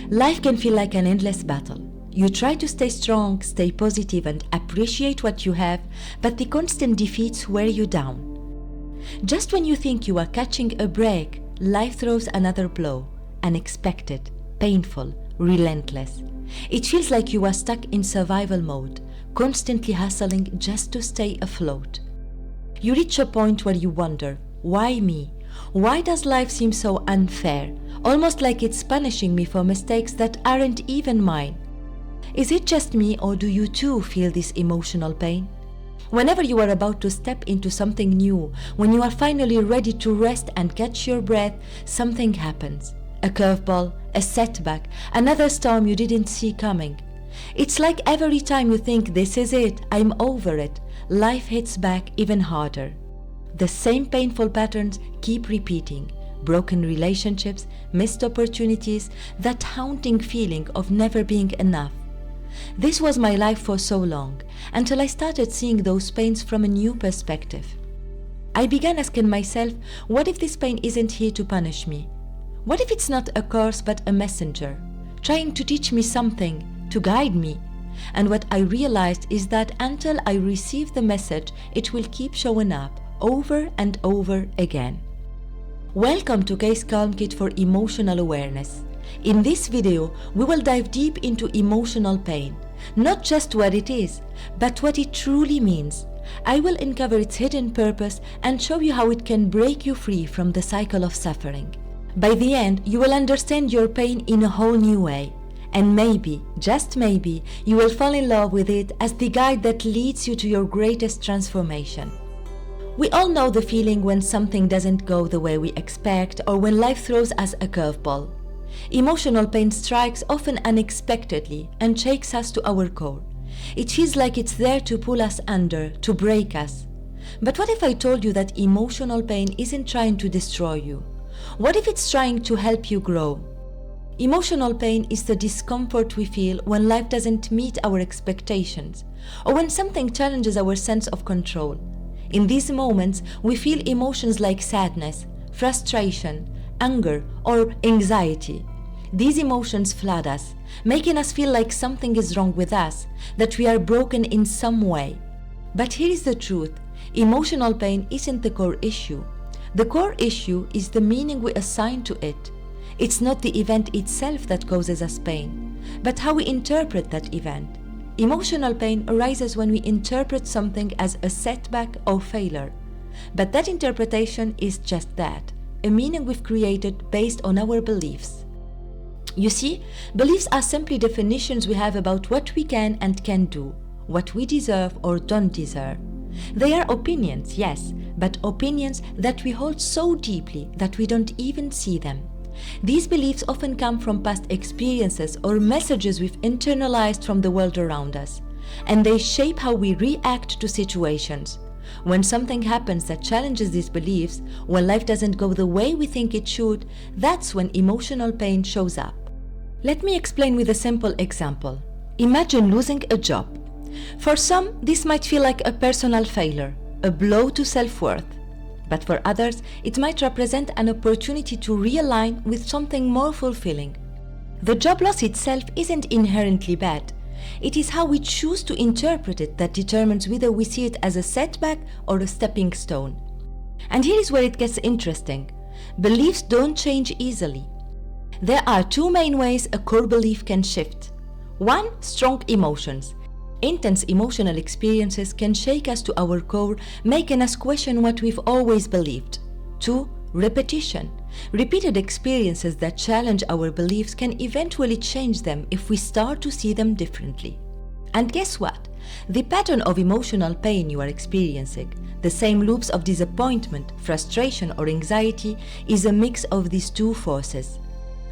Life can feel like an endless battle. You try to stay strong, stay positive, and appreciate what you have, but the constant defeats wear you down. Just when you think you are catching a break, life throws another blow, unexpected, painful, relentless. It feels like you are stuck in survival mode, constantly hustling just to stay afloat. You reach a point where you wonder, why me? Why does life seem so unfair? Almost like it's punishing me for mistakes that aren't even mine. Is it just me, or do you too feel this emotional pain? Whenever you are about to step into something new, when you are finally ready to rest and catch your breath, something happens. A curveball, a setback, another storm you didn't see coming. It's like every time you think this is it, I'm over it, life hits back even harder. The same painful patterns keep repeating. Broken relationships, missed opportunities, that haunting feeling of never being enough. This was my life for so long, until I started seeing those pains from a new perspective. I began asking myself, what if this pain isn't here to punish me? What if it's not a curse but a messenger, trying to teach me something, to guide me? And what I realized is that until I receive the message, it will keep showing up over and over again. Welcome to Case Calm Kit for Emotional Awareness. In this video, we will dive deep into emotional pain, not just what it is, but what it truly means. I will uncover its hidden purpose and show you how it can break you free from the cycle of suffering. By the end, you will understand your pain in a whole new way. And maybe, just maybe, you will fall in love with it as the guide that leads you to your greatest transformation. We all know the feeling when something doesn't go the way we expect, or when life throws us a curveball. Emotional pain strikes often unexpectedly and shakes us to our core. It feels like it's there to pull us under, to break us. But what if I told you that emotional pain isn't trying to destroy you? What if it's trying to help you grow? Emotional pain is the discomfort we feel when life doesn't meet our expectations, or when something challenges our sense of control. In these moments, we feel emotions like sadness, frustration, anger, or anxiety. These emotions flood us, making us feel like something is wrong with us, that we are broken in some way. But here is the truth: emotional pain isn't the core issue. The core issue is the meaning we assign to it. It's not the event itself that causes us pain, but how we interpret that event. Emotional pain arises when we interpret something as a setback or failure. But that interpretation is just that, a meaning we've created based on our beliefs. You see, beliefs are simply definitions we have about what we can and can't do, what we deserve or don't deserve. They are opinions, yes, but opinions that we hold so deeply that we don't even see them. These beliefs often come from past experiences or messages we've internalized from the world around us, and they shape how we react to situations. When something happens that challenges these beliefs, when life doesn't go the way we think it should, that's when emotional pain shows up. Let me explain with a simple example. Imagine losing a job. For some, this might feel like a personal failure, a blow to self-worth. But for others, it might represent an opportunity to realign with something more fulfilling. The job loss itself isn't inherently bad. It is how we choose to interpret it that determines whether we see it as a setback or a stepping stone. And here is where it gets interesting. Beliefs don't change easily. There are two main ways a core belief can shift. One, strong emotions. Intense emotional experiences can shake us to our core, making us question what we've always believed. 2. Repetition. Repeated experiences that challenge our beliefs can eventually change them if we start to see them differently. And guess what? The pattern of emotional pain you are experiencing, the same loops of disappointment, frustration, or anxiety, is a mix of these two forces.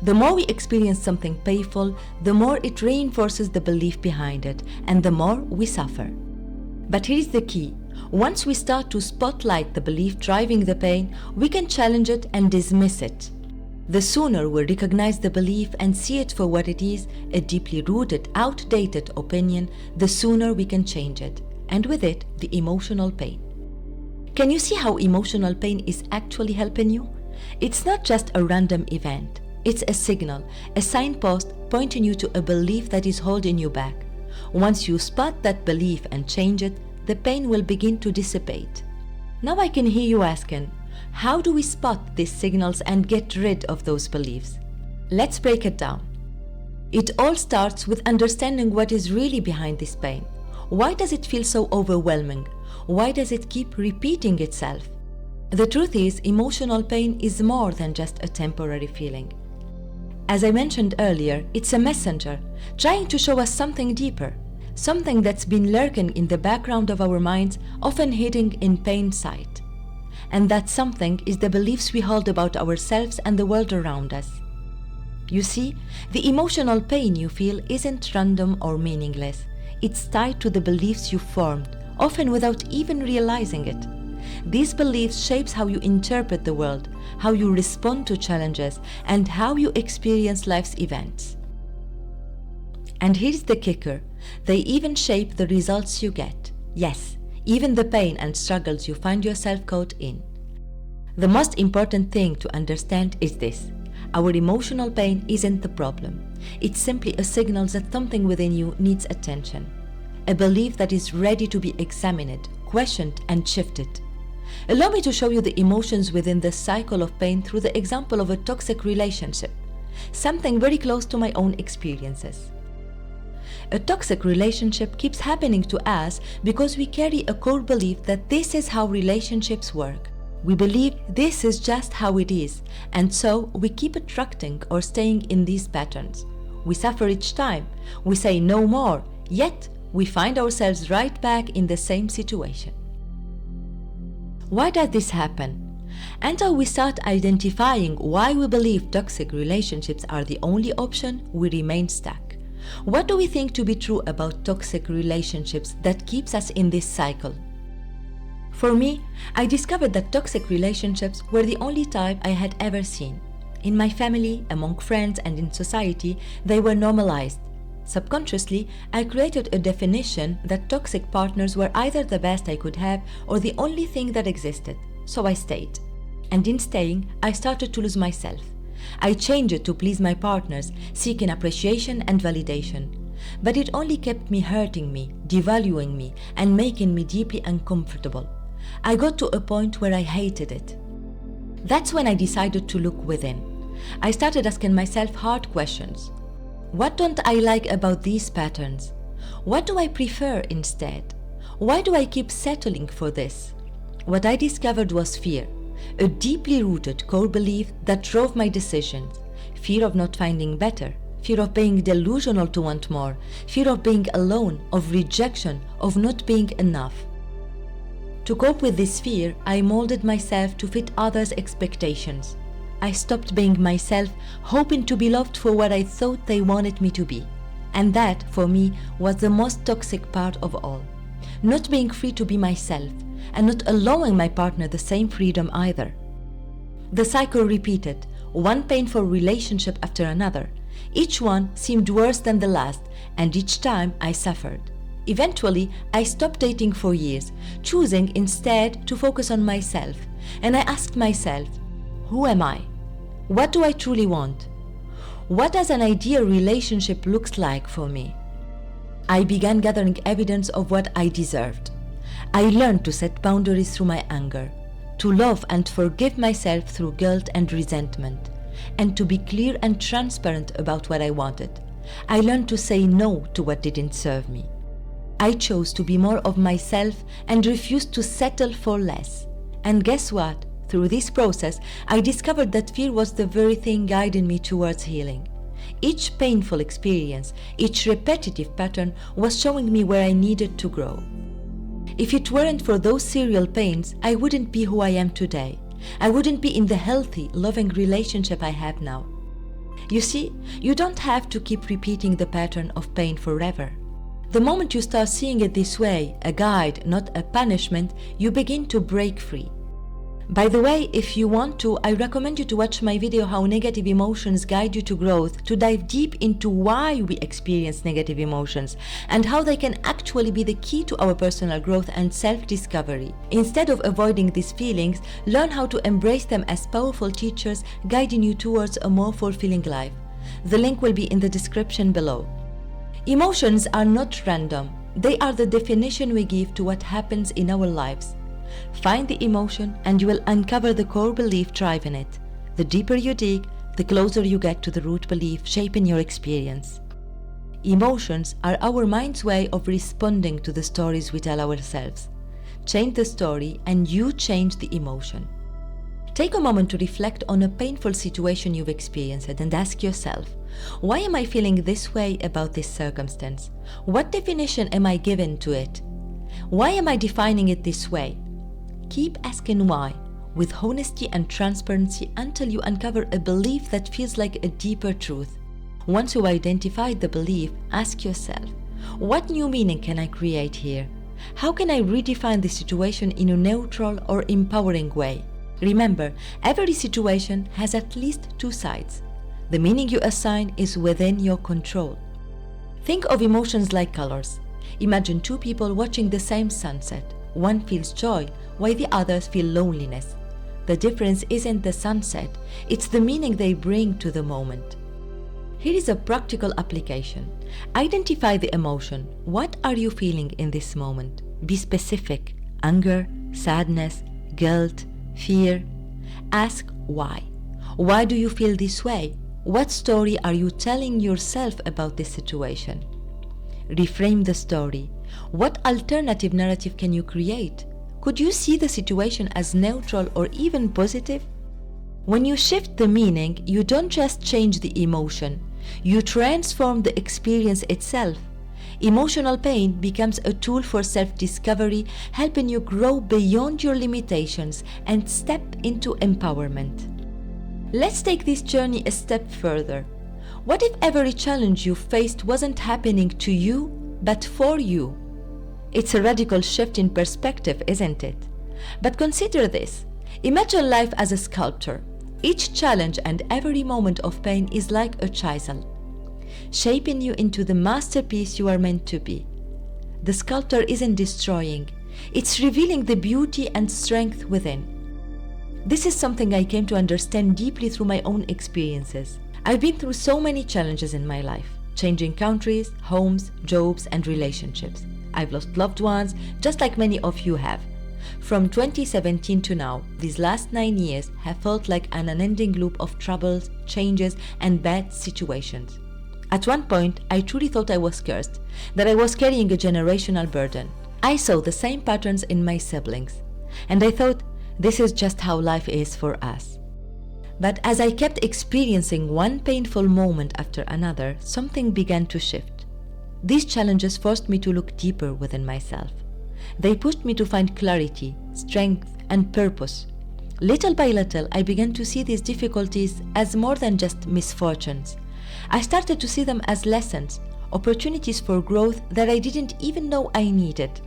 The more we experience something painful, the more it reinforces the belief behind it, and the more we suffer. But here's the key. Once we start to spotlight the belief driving the pain, we can challenge it and dismiss it. The sooner we recognize the belief and see it for what it is, a deeply rooted, outdated opinion, the sooner we can change it, and with it, the emotional pain. Can you see how emotional pain is actually helping you? It's not just a random event. It's a signal, a signpost pointing you to a belief that is holding you back. Once you spot that belief and change it, the pain will begin to dissipate. Now I can hear you asking, how do we spot these signals and get rid of those beliefs? Let's break it down. It all starts with understanding what is really behind this pain. Why does it feel so overwhelming? Why does it keep repeating itself? The truth is, emotional pain is more than just a temporary feeling. As I mentioned earlier, it's a messenger trying to show us something deeper, something that's been lurking in the background of our minds, often hidden in plain sight. And that something is the beliefs we hold about ourselves and the world around us. You see, the emotional pain you feel isn't random or meaningless. It's tied to the beliefs you formed, often without even realizing it. These beliefs shape how you interpret the world, how you respond to challenges, and how you experience life's events. And here's the kicker, they even shape the results you get. Yes, even the pain and struggles you find yourself caught in. The most important thing to understand is this. Our emotional pain isn't the problem. It's simply a signal that something within you needs attention. A belief that is ready to be examined, questioned, and shifted. Allow me to show you the emotions within this cycle of pain through the example of a toxic relationship, something very close to my own experiences. A toxic relationship keeps happening to us because we carry a core belief that this is how relationships work. We believe this is just how it is, and so we keep attracting or staying in these patterns. We suffer each time, we say no more, yet we find ourselves right back in the same situation. Why does this happen? Until we start identifying why we believe toxic relationships are the only option, we remain stuck. What do we think to be true about toxic relationships that keeps us in this cycle? For me, I discovered that toxic relationships were the only type I had ever seen. In my family, among friends, and in society, they were normalized. Subconsciously, I created a definition that toxic partners were either the best I could have or the only thing that existed, so I stayed. And in staying, I started to lose myself. I changed to please my partners, seeking appreciation and validation. But it only kept me hurting me, devaluing me, and making me deeply uncomfortable. I got to a point where I hated it. That's when I decided to look within. I started asking myself hard questions. What don't I like about these patterns? What do I prefer instead? Why do I keep settling for this? What I discovered was fear, a deeply rooted core belief that drove my decisions. Fear of not finding better, fear of being delusional to want more, fear of being alone, of rejection, of not being enough. To cope with this fear, I molded myself to fit others' expectations. I stopped being myself, hoping to be loved for what I thought they wanted me to be. And that, for me, was the most toxic part of all. Not being free to be myself, and not allowing my partner the same freedom either. The cycle repeated, one painful relationship after another. Each one seemed worse than the last, and each time I suffered. Eventually, I stopped dating for years, choosing instead to focus on myself. And I asked myself, who am I? What do I truly want? What does an ideal relationship look like for me? I began gathering evidence of what I deserved. I learned to set boundaries through my anger, to love and forgive myself through guilt and resentment, and to be clear and transparent about what I wanted. I learned to say no to what didn't serve me. I chose to be more of myself and refused to settle for less. And guess what? Through this process, I discovered that fear was the very thing guiding me towards healing. Each painful experience, each repetitive pattern was showing me where I needed to grow. If it weren't for those serial pains, I wouldn't be who I am today. I wouldn't be in the healthy, loving relationship I have now. You see, you don't have to keep repeating the pattern of pain forever. The moment you start seeing it this way, a guide, not a punishment, you begin to break free. By the way, if you want to, I recommend you to watch my video How Negative Emotions Guide You to Growth, to dive deep into why we experience negative emotions and how they can actually be the key to our personal growth and self-discovery. Instead of avoiding these feelings, learn how to embrace them as powerful teachers guiding you towards a more fulfilling life. The link will be in the description below. Emotions are not random. They are the definition we give to what happens in our lives. Find the emotion and you will uncover the core belief driving it. The deeper you dig, the closer you get to the root belief shaping your experience. Emotions are our mind's way of responding to the stories we tell ourselves. Change the story and you change the emotion. Take a moment to reflect on a painful situation you've experienced and ask yourself, why am I feeling this way about this circumstance? What definition am I giving to it? Why am I defining it this way? Keep asking why, with honesty and transparency, until you uncover a belief that feels like a deeper truth. Once you identify the belief, ask yourself, what new meaning can I create here? How can I redefine the situation in a neutral or empowering way? Remember, every situation has at least two sides. The meaning you assign is within your control. Think of emotions like colors. Imagine two people watching the same sunset. One feels joy, while the others feel loneliness. The difference isn't the sunset, it's the meaning they bring to the moment. Here is a practical application. Identify the emotion. What are you feeling in this moment? Be specific. Anger, sadness, guilt, fear. Ask why. Why do you feel this way? What story are you telling yourself about this situation? Reframe the story. What alternative narrative can you create? Could you see the situation as neutral or even positive? When you shift the meaning, you don't just change the emotion, you transform the experience itself. Emotional pain becomes a tool for self-discovery, helping you grow beyond your limitations and step into empowerment. Let's take this journey a step further. What if every challenge you faced wasn't happening to you, but for you? It's a radical shift in perspective, isn't it? But consider this. Imagine life as a sculptor. Each challenge and every moment of pain is like a chisel, shaping you into the masterpiece you are meant to be. The sculptor isn't destroying, it's revealing the beauty and strength within. This is something I came to understand deeply through my own experiences. I've been through so many challenges in my life, changing countries, homes, jobs, and relationships. I've lost loved ones, just like many of you have. From 2017 to now, these last 9 years have felt like an unending loop of troubles, changes, and bad situations. At one point, I truly thought I was cursed, that I was carrying a generational burden. I saw the same patterns in my siblings, and I thought, this is just how life is for us. But as I kept experiencing one painful moment after another, something began to shift. These challenges forced me to look deeper within myself. They pushed me to find clarity, strength, and purpose. Little by little, I began to see these difficulties as more than just misfortunes. I started to see them as lessons, opportunities for growth that I didn't even know I needed.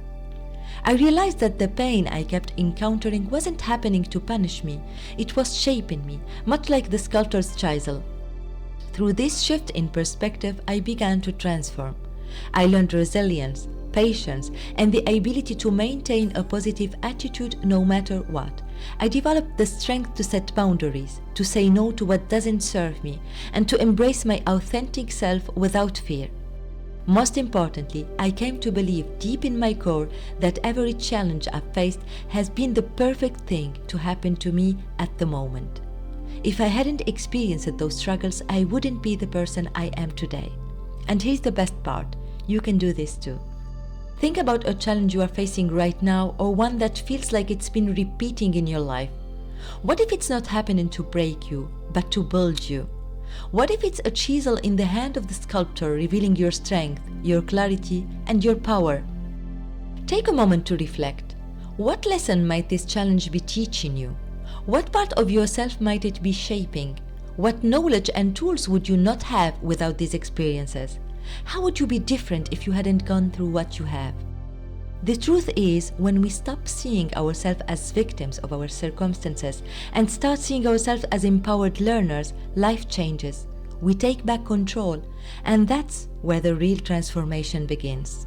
I realized that the pain I kept encountering wasn't happening to punish me, it was shaping me, much like the sculptor's chisel. Through this shift in perspective, I began to transform. I learned resilience, patience, and the ability to maintain a positive attitude no matter what. I developed the strength to set boundaries, to say no to what doesn't serve me, and to embrace my authentic self without fear. Most importantly, I came to believe deep in my core that every challenge I've faced has been the perfect thing to happen to me at the moment. If I hadn't experienced those struggles, I wouldn't be the person I am today. And here's the best part, you can do this too. Think about a challenge you are facing right now, or one that feels like it's been repeating in your life. What if it's not happening to break you, but to build you? What if it's a chisel in the hand of the sculptor revealing your strength, your clarity, and your power? Take a moment to reflect. What lesson might this challenge be teaching you? What part of yourself might it be shaping? What knowledge and tools would you not have without these experiences? How would you be different if you hadn't gone through what you have? The truth is, when we stop seeing ourselves as victims of our circumstances and start seeing ourselves as empowered learners, life changes. We take back control, and that's where the real transformation begins.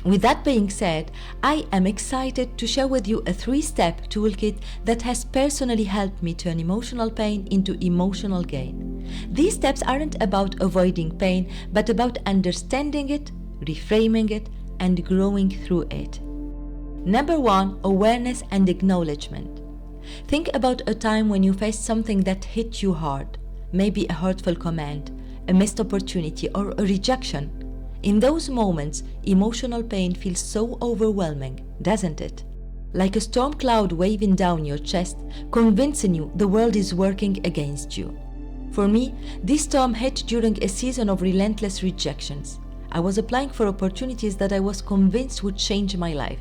With that being said, I am excited to share with you a 3-step toolkit that has personally helped me turn emotional pain into emotional gain. These steps aren't about avoiding pain, but about understanding it, reframing it, and growing through it. Number 1, awareness and acknowledgement. Think about a time when you faced something that hit you hard, maybe a hurtful comment, a missed opportunity, or a rejection. In those moments, emotional pain feels so overwhelming, doesn't it? Like a storm cloud waving down your chest, convincing you the world is working against you. For me, this storm hit during a season of relentless rejections. I was applying for opportunities that I was convinced would change my life.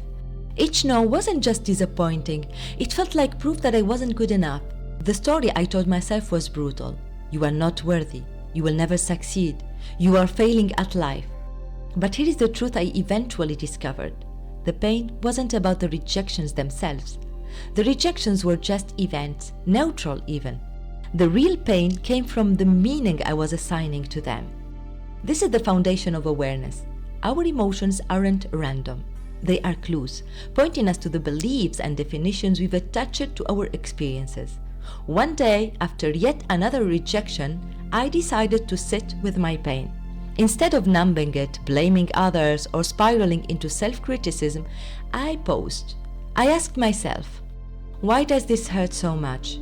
Each no wasn't just disappointing, it felt like proof that I wasn't good enough. The story I told myself was brutal. You are not worthy. You will never succeed. You are failing at life. But here is the truth I eventually discovered. The pain wasn't about the rejections themselves. The rejections were just events, neutral even. The real pain came from the meaning I was assigning to them. This is the foundation of awareness. Our emotions aren't random. They are clues, pointing us to the beliefs and definitions we've attached to our experiences. One day, after yet another rejection, I decided to sit with my pain. Instead of numbing it, blaming others, or spiraling into self-criticism, I paused. I asked myself, why does this hurt so much?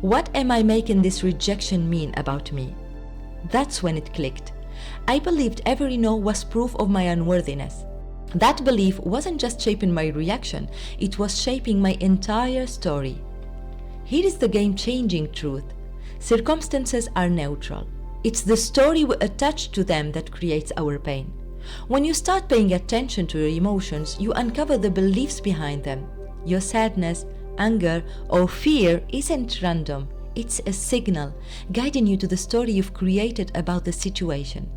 What am I making this rejection mean about me? That's when it clicked. I believed every no was proof of my unworthiness. That belief wasn't just shaping my reaction, it was shaping my entire story. Here is the game-changing truth. Circumstances are neutral. It's the story we attach to them that creates our pain. When you start paying attention to your emotions, you uncover the beliefs behind them. Your sadness, anger, or fear isn't random. It's a signal guiding you to the story you've created about the situation.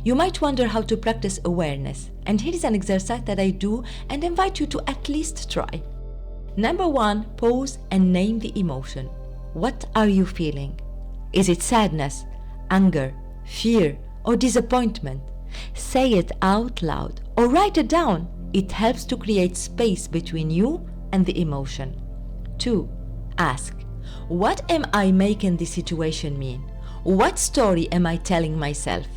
You might wonder how to practice awareness, and here is an exercise that I do and invite you to at least try. Number 1, pause and name the emotion. What are you feeling? Is it sadness, anger, fear, or disappointment? Say it out loud or write it down. It helps to create space between you and the emotion. 2, ask, what am I making this situation mean? What story am I telling myself?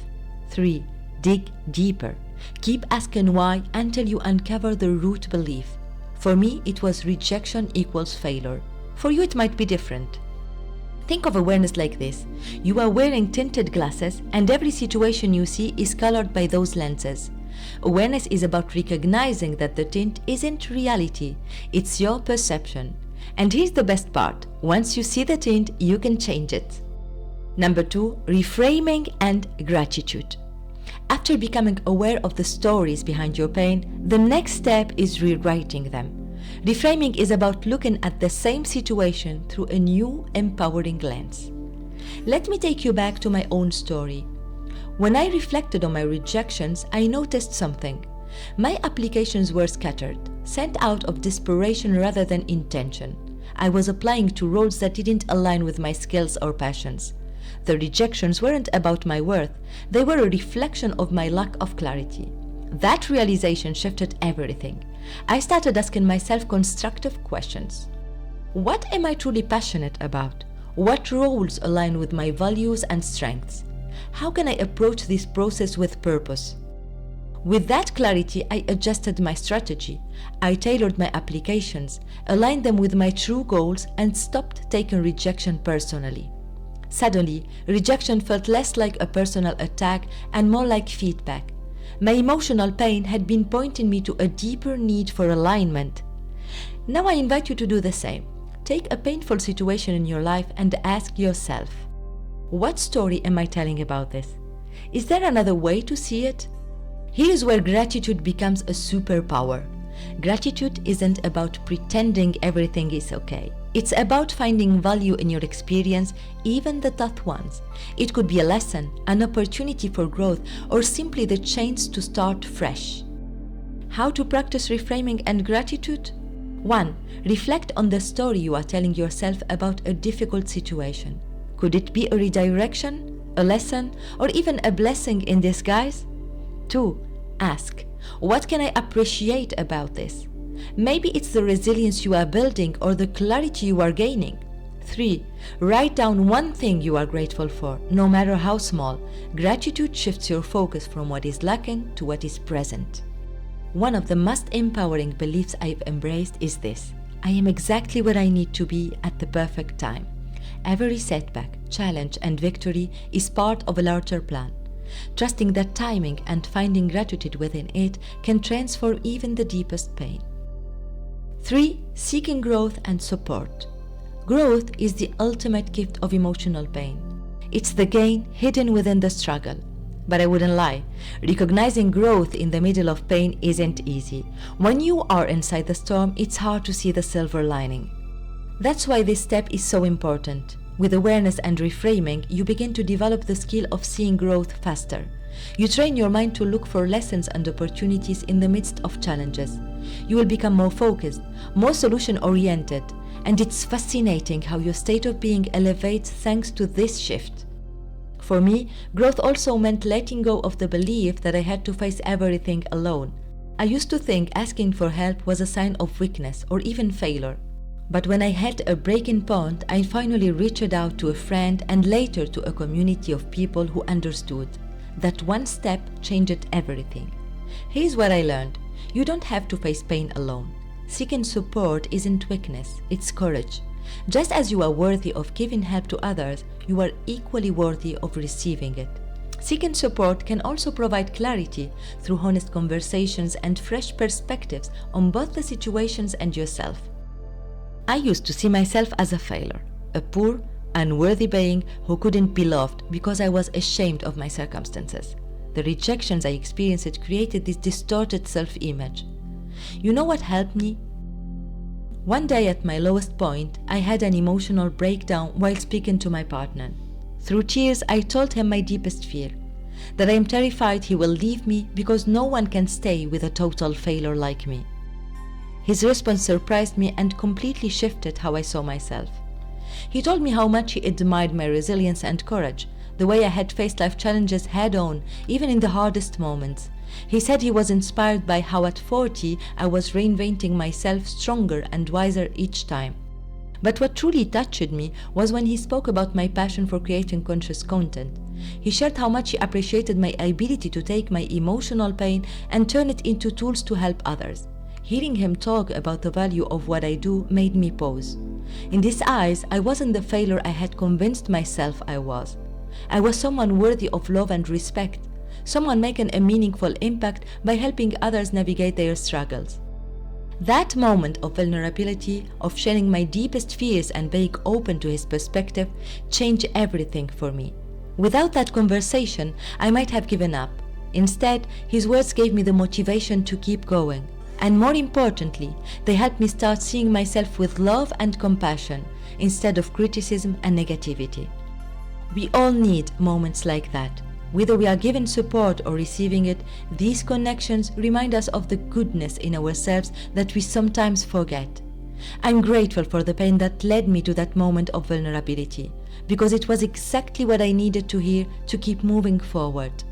3, dig deeper. Keep asking why until you uncover the root belief. For me, it was rejection equals failure. For you, it might be different. Think of awareness like this. You are wearing tinted glasses, and every situation you see is colored by those lenses. Awareness is about recognizing that the tint isn't reality, it's your perception. And here's the best part. Once you see the tint, you can change it. Number 2, reframing and gratitude. After becoming aware of the stories behind your pain, the next step is rewriting them. Reframing is about looking at the same situation through a new, empowering lens. Let me take you back to my own story. When I reflected on my rejections, I noticed something. My applications were scattered, sent out of desperation rather than intention. I was applying to roles that didn't align with my skills or passions. The rejections weren't about my worth, they were a reflection of my lack of clarity. That realization shifted everything. I started asking myself constructive questions. What am I truly passionate about? What roles align with my values and strengths? How can I approach this process with purpose? With that clarity, I adjusted my strategy. I tailored my applications, aligned them with my true goals, and stopped taking rejection personally. Suddenly, rejection felt less like a personal attack and more like feedback. My emotional pain had been pointing me to a deeper need for alignment. Now I invite you to do the same. Take a painful situation in your life and ask yourself, what story am I telling about this? Is there another way to see it? Here is where gratitude becomes a superpower. Gratitude isn't about pretending everything is okay. It's about finding value in your experience, even the tough ones. It could be a lesson, an opportunity for growth, or simply the chance to start fresh. How to practice reframing and gratitude? 1. Reflect on the story you are telling yourself about a difficult situation. Could it be a redirection, a lesson, or even a blessing in disguise? 2. Ask, what can I appreciate about this? Maybe it's the resilience you are building or the clarity you are gaining. 3. Write down one thing you are grateful for, no matter how small. Gratitude shifts your focus from what is lacking to what is present. One of the most empowering beliefs I've embraced is this: I am exactly where I need to be at the perfect time. Every setback, challenge, and victory is part of a larger plan. Trusting that timing and finding gratitude within it can transform even the deepest pain. 3. Seeking growth and support. Growth is the ultimate gift of emotional pain. It's the gain hidden within the struggle. But I wouldn't lie, recognizing growth in the middle of pain isn't easy. When you are inside the storm, it's hard to see the silver lining. That's why this step is so important. With awareness and reframing, you begin to develop the skill of seeing growth faster. You train your mind to look for lessons and opportunities in the midst of challenges. You will become more focused, more solution-oriented, and it's fascinating how your state of being elevates thanks to this shift. For me, growth also meant letting go of the belief that I had to face everything alone. I used to think asking for help was a sign of weakness or even failure. But when I hit a breaking point, I finally reached out to a friend and later to a community of people who understood. That one step changed everything. Here's what I learned. You don't have to face pain alone. Seeking support isn't weakness, it's courage. Just as you are worthy of giving help to others, you are equally worthy of receiving it. Seeking support can also provide clarity through honest conversations and fresh perspectives on both the situations and yourself. I used to see myself as a failure, a poor, unworthy being who couldn't be loved because I was ashamed of my circumstances. The rejections I experienced created this distorted self-image. You know what helped me? One day at my lowest point, I had an emotional breakdown while speaking to my partner. Through tears, I told him my deepest fear, that I am terrified he will leave me because no one can stay with a total failure like me. His response surprised me and completely shifted how I saw myself. He told me how much he admired my resilience and courage, the way I had faced life challenges head-on, even in the hardest moments. He said he was inspired by how at 40 I was reinventing myself stronger and wiser each time. But what truly touched me was when he spoke about my passion for creating conscious content. He shared how much he appreciated my ability to take my emotional pain and turn it into tools to help others. Hearing him talk about the value of what I do made me pause. In his eyes, I wasn't the failure I had convinced myself I was. I was someone worthy of love and respect, someone making a meaningful impact by helping others navigate their struggles. That moment of vulnerability, of sharing my deepest fears and being open to his perspective, changed everything for me. Without that conversation, I might have given up. Instead, his words gave me the motivation to keep going. And more importantly, they helped me start seeing myself with love and compassion instead of criticism and negativity. We all need moments like that. Whether we are given support or receiving it, these connections remind us of the goodness in ourselves that we sometimes forget. I'm grateful for the pain that led me to that moment of vulnerability, because it was exactly what I needed to hear to keep moving forward.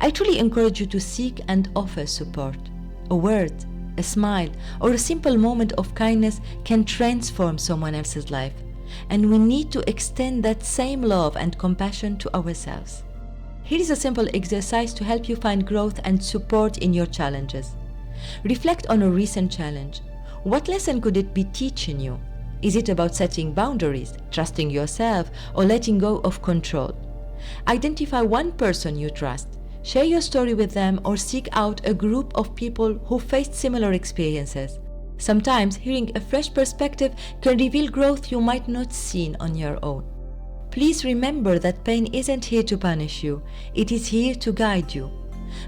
I truly encourage you to seek and offer support. A word, a smile, or a simple moment of kindness can transform someone else's life, and we need to extend that same love and compassion to ourselves. Here is a simple exercise to help you find growth and support in your challenges. Reflect on a recent challenge. What lesson could it be teaching you? Is it about setting boundaries, trusting yourself, or letting go of control? Identify one person you trust. Share your story with them or seek out a group of people who faced similar experiences. Sometimes hearing a fresh perspective can reveal growth you might not see on your own. Please remember that pain isn't here to punish you, it is here to guide you.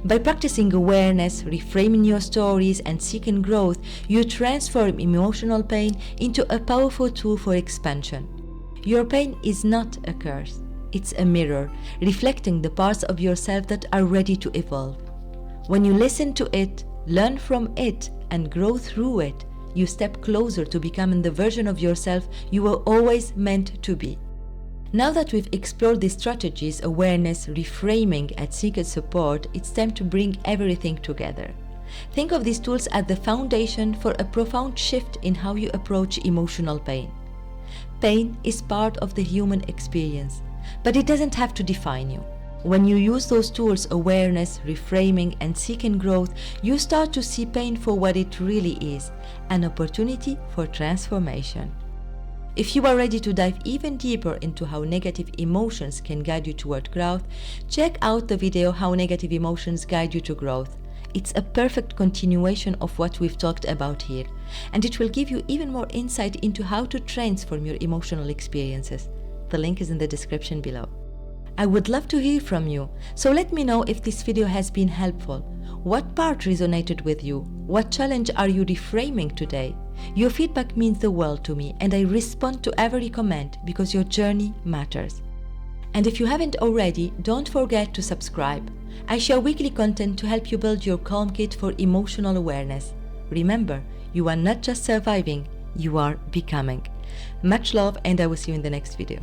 By practicing awareness, reframing your stories, and seeking growth, you transform emotional pain into a powerful tool for expansion. Your pain is not a curse, it's a mirror, reflecting the parts of yourself that are ready to evolve. When you listen to it, learn from it, and grow through it, you step closer to becoming the version of yourself you were always meant to be. Now that we've explored these strategies, awareness, reframing, and seeker support, it's time to bring everything together. Think of these tools as the foundation for a profound shift in how you approach emotional pain. Pain is part of the human experience, but it doesn't have to define you. When you use those tools, awareness, reframing, and seeking growth, you start to see pain for what it really is, an opportunity for transformation. If you are ready to dive even deeper into how negative emotions can guide you toward growth, check out the video How Negative Emotions Guide You to Growth. It's a perfect continuation of what we've talked about here, and it will give you even more insight into how to transform your emotional experiences. The link is in the description below. I would love to hear from you, so let me know if this video has been helpful. What part resonated with you? What challenge are you reframing today? Your feedback means the world to me, and I respond to every comment because your journey matters. And if you haven't already, don't forget to subscribe. I share weekly content to help you build your calm kit for emotional awareness. Remember, you are not just surviving, you are becoming. Much love, and I will see you in the next video.